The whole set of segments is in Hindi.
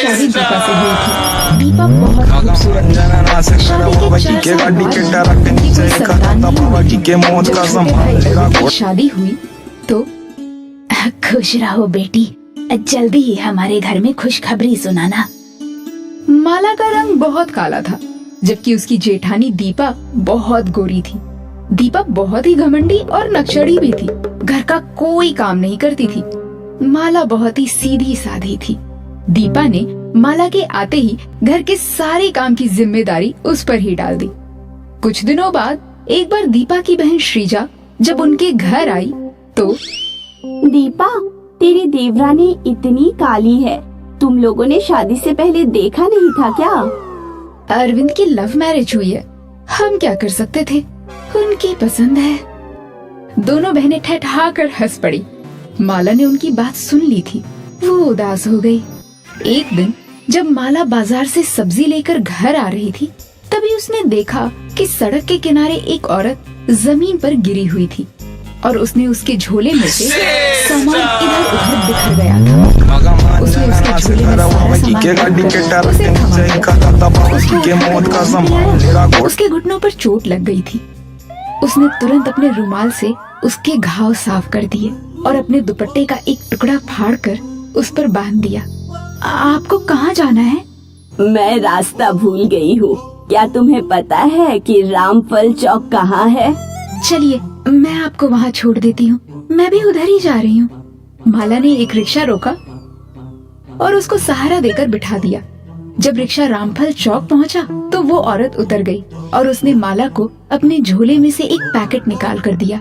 शादी दीपा से हुई थी। दीपा बहुत खूबसूरत थी। शादी के 4 साल बाद उनकी कोई संतान नहीं हुई। जब छोटे भाई अरविंद की शादी हुई तो खुश रहो बेटी, जल्दी ही हमारे घर में खुशखबरी सुनाना। माला का रंग बहुत काला था, जबकि उसकी जेठानी दीपा बहुत गोरी थी। दीपा बहुत ही घमंडी और नक्शड़ी भी थी। घर का कोई काम नहीं करती थी। माला बहुत ही सीधी साधी थी। दीपा ने माला के आते ही घर के सारे काम की जिम्मेदारी उस पर ही डाल दी। कुछ दिनों बाद एक बार दीपा की बहन श्रीजा जब उनके घर आई तो दीपा, तेरी देवरानी इतनी काली है, तुम लोगों ने शादी से पहले देखा नहीं था क्या? अरविंद की लव मैरिज हुई है, हम क्या कर सकते थे, उनकी पसंद है। दोनों बहनें ठठा कर हंस पड़ी। माला ने उनकी बात सुन ली थी, वो उदास हो गई। एक दिन जब माला बाजार से सब्जी लेकर घर आ रही थी, तभी उसने देखा कि सड़क के किनारे एक औरत जमीन पर गिरी हुई थी और उसने उसके झोले में से सामान इधर उधर बिखर गया था। उसने उसके झोले में सारा सामान उसे थमा। उसके घुटनों पर चोट लग गई थी। उसने तुरंत अपने रुमाल से उसके घाव साफ कर दिए और अपने दुपट्टे का एक टुकड़ा फाड़कर उस पर बांध दिया। आपको कहाँ जाना है? मैं रास्ता भूल गई हूँ। क्या तुम्हें पता है कि रामफल चौक कहाँ है? चलिए, मैं आपको वहाँ छोड़ देती हूँ, मैं भी उधर ही जा रही हूँ। माला ने एक रिक्शा रोका और उसको सहारा देकर बिठा दिया। जब रिक्शा रामफल चौक पहुँचा तो वो औरत उतर गई और उसने माला को अपने झोले में से एक पैकेट निकाल कर दिया।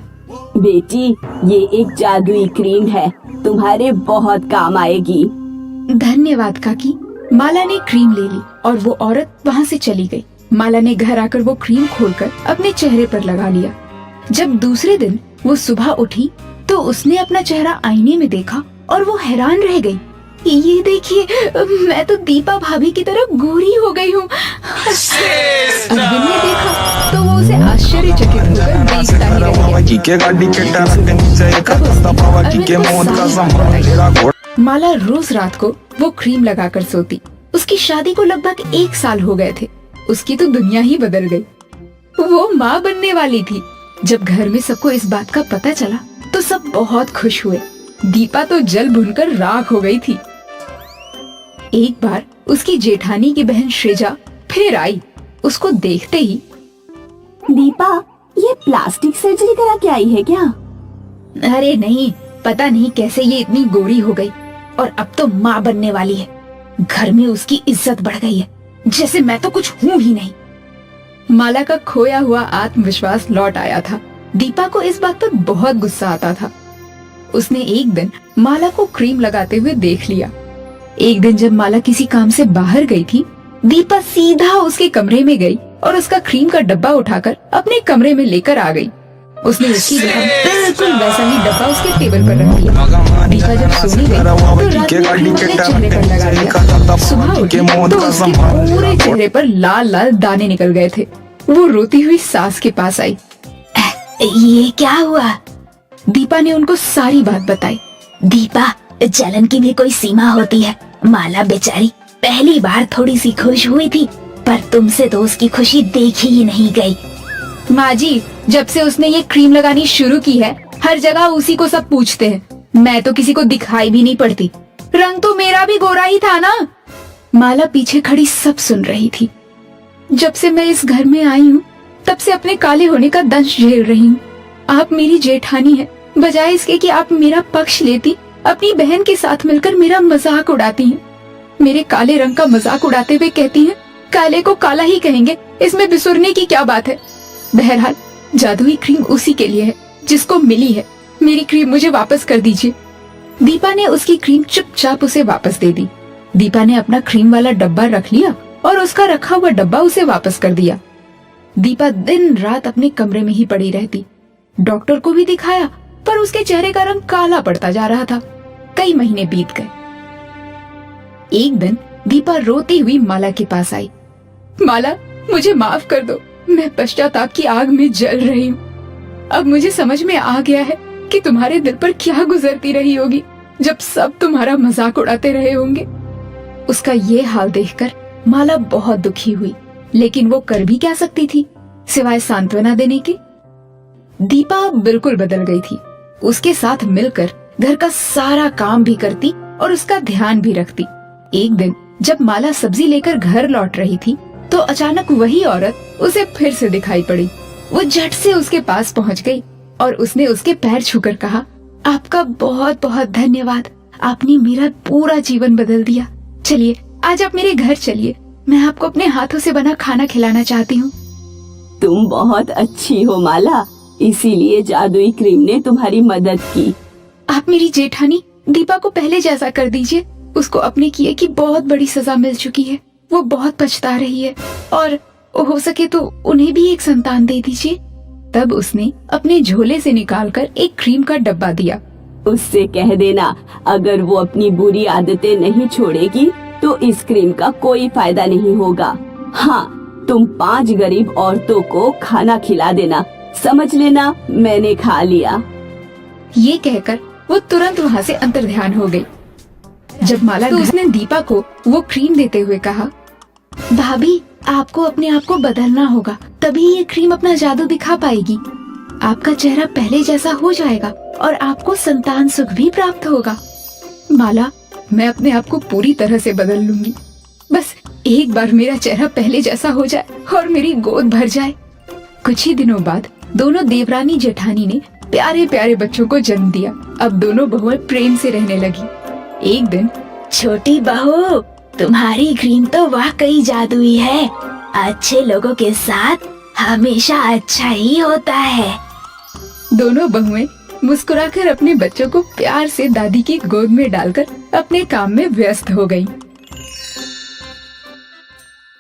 बेटी, ये एक जादुई क्रीम है, तुम्हारे बहुत काम आएगी। धन्यवाद काकी। माला ने क्रीम ले ली और वो औरत वहाँ से चली गई। माला ने घर आकर वो क्रीम खोलकर अपने चेहरे पर लगा लिया। जब दूसरे दिन वो सुबह उठी तो उसने अपना चेहरा आईने में देखा और वो हैरान रह गई। ये देखिए, मैं तो दीपा भाभी की तरह गोरी हो गई हूँ। अरविंद ने देखा तो वो उसे आश्चर्यचकित होकर देखता ही रह गया। माला रोज रात को वो क्रीम लगाकर सोती। उसकी शादी को लगभग 1 साल हो गए थे। उसकी तो दुनिया ही बदल गई। वो माँ बनने वाली थी। जब घर में सबको इस बात का पता चला तो सब बहुत खुश हुए। दीपा तो जल भुनकर राख हो गई थी। एक बार उसकी जेठानी की बहन श्रीजा फिर आई। उसको देखते ही, दीपा, ये प्लास्टिक सर्जरी करा के आई है क्या? अरे नहीं, पता नहीं कैसे ये इतनी गोरी हो गई और अब तो माँ बनने वाली है। घर में उसकी इज्जत बढ़ गई है, जैसे मैं तो कुछ हूँ ही नहीं। माला का खोया हुआ आत्मविश्वास लौट आया था। दीपा को इस बात पर बहुत गुस्सा आता था। उसने एक दिन माला को क्रीम लगाते हुए देख लिया। एक दिन जब माला किसी काम से बाहर गई थी, दीपा सीधा उसके कमरे में गई और उसका क्रीम का डब्बा उठाकर अपने कमरे में लेकर आ गई। उसने उसकी जगह बिल्कुल वैसा ही डब्बा उसके टेबल पर रख दिया। दीपा जब सोने गई तो रात में क्रीम अपने चेहरे पर लगा लिया। सुबह उठी तो उसके पूरे चेहरे पर लाल लाल दाने निकल गए थे। वो रोती हुई सास के पास आई। ये क्या हुआ? दीपा ने उनको सारी बात बताई। दीपा, जलन की भी कोई सीमा होती है। माला बेचारी पहली बार थोड़ी सी खुश हुई थी, पर तुमसे तो उसकी खुशी देखी ही नहीं गई। माँ जी, जब से उसने ये क्रीम लगानी शुरू की है, हर जगह उसी को सब पूछते हैं। मैं तो किसी को दिखाई भी नहीं पड़ती। रंग तो मेरा भी गोरा ही था ना। माला पीछे खड़ी सब सुन रही थी। जब से मैं इस घर में आई हूँ, तब से अपने काले होने का दंश झेल रही हूँ। आप मेरी जेठानी हैं, बजाय इसके कि आप मेरा पक्ष लेती, अपनी बहन के साथ मिलकर मेरा मजाक उड़ाती हैं। मेरे काले रंग का मजाक उड़ाते हुए कहती हैं, काले को काला ही कहेंगे, इसमें बिसुरने की क्या बात है। बहरहाल, जादुई क्रीम उसी के लिए है जिसको मिली है। मेरी क्रीम मुझे वापस कर दीजिए। दीपा ने उसकी क्रीम चुपचाप उसे वापस दे दी। दीपा ने अपना क्रीम वाला डब्बा रख लिया और उसका रखा हुआ डब्बा उसे वापस कर दिया। दीपा दिन रात अपने कमरे में ही पड़ी रहती। डॉक्टर को भी दिखाया, पर उसके चेहरे का रंग काला पड़ता जा रहा था। कई महीने बीत गए। एक दिन दीपा रोती हुई माला के पास आई। माला, मुझे माफ कर दो, मैं पश्चाताप की आग में जल रही हूँ। अब मुझे समझ में आ गया है कि तुम्हारे दिल पर क्या गुजरती रही होगी जब सब तुम्हारा मजाक उड़ाते रहे होंगे। उसका ये हाल देखकर माला बहुत दुखी हुई, लेकिन वो कर भी क्या सकती थी सिवाय सांत्वना देने के। दीपा बिल्कुल बदल गई थी। उसके साथ मिलकर घर का सारा काम भी करती और उसका ध्यान भी रखती। एक दिन जब माला सब्जी लेकर घर लौट रही थी तो अचानक वही औरत उसे फिर से दिखाई पड़ी। वो झट से उसके पास पहुंच गई और उसने उसके पैर छूकर कहा, आपका बहुत बहुत धन्यवाद, आपने मेरा पूरा जीवन बदल दिया। चलिए आज आप मेरे घर चलिए, मैं आपको अपने हाथों से बना खाना खिलाना चाहती हूँ। तुम बहुत अच्छी हो माला, इसीलिए जादुई क्रीम ने तुम्हारी मदद की। आप मेरी जेठानी दीपा को पहले जैसा कर दीजिए। उसको अपने किए की बहुत बड़ी सजा मिल चुकी है। वो बहुत पछता रही है और हो सके तो उन्हें भी एक संतान दे दीजिए। तब उसने अपने झोले से निकालकर एक क्रीम का डब्बा दिया। उससे कह देना अगर वो अपनी बुरी आदतें नहीं छोड़ेगी तो इस क्रीम का कोई फायदा नहीं होगा। हाँ, तुम 5 गरीब औरतों को खाना खिला देना, समझ लेना मैंने खा लिया। ये कहकर वो तुरंत वहाँ से अंतर्ध्यान हो गई। जब माला तो उसने दीपा को वो क्रीम देते हुए कहा, भाभी आपको अपने आप को बदलना होगा, तभी ये क्रीम अपना जादू दिखा पाएगी। आपका चेहरा पहले जैसा हो जाएगा और आपको संतान सुख भी प्राप्त होगा। माला, मैं अपने आप को पूरी तरह से बदल लूंगी। बस एक बार मेरा चेहरा पहले जैसा हो जाए और मेरी गोद भर जाए। कुछ ही दिनों बाद दोनों देवरानी जेठानी ने प्यारे प्यारे बच्चों को जन्म दिया। अब दोनों बहुएं प्रेम से रहने लगी। एक दिन, छोटी बहू, तुम्हारी क्रीम तो वाकई जादुई है। अच्छे लोगों के साथ हमेशा अच्छा ही होता है। दोनों बहुएं मुस्कुराकर अपने बच्चों को प्यार से दादी की गोद में डालकर अपने काम में व्यस्त हो गईं।